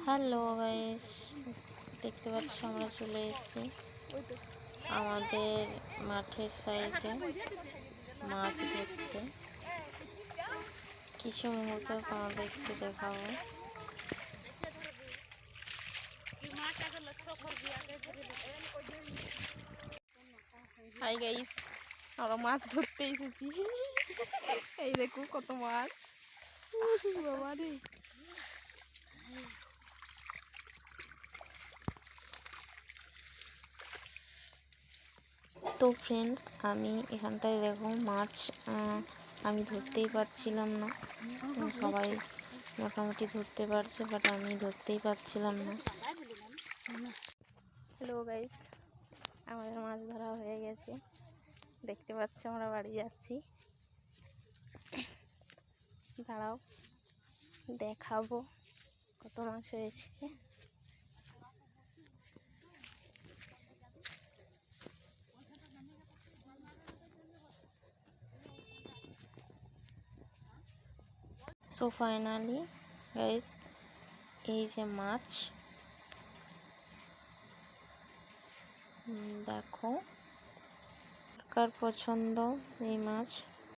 Hello guys, দেখতে পাচ্ছ আমরা চলে এসেছি আমাদের মাঠের সাইডে মাছ ধরতে। কিছু মুহূর্ত তোমাদেরকে দেখাবো। হাই গাইস, আমরা মাছ ধরতে এসেছি। এই দেখো কত মাছ, বাবা রে। তো ফ্রেন্ডস, আমি এখানটায় দেখো মাছ আমি ধরতেই পারছিলাম না। সবাই মোটামুটি ধরতে পারছে, বাট আমি ধরতেই পারছিলাম না। হ্যালো গাইস, আমাদের মাছ ধরা হয়ে গেছে। দেখতে পাচ্ছ আমরা বাড়ি যাচ্ছি। দাঁড়াও দেখাবো কত মাছ হয়েছে। সো ফাইনালি গাইস, এই যে মাছ দেখো, কার পছন্দ এই মাছ।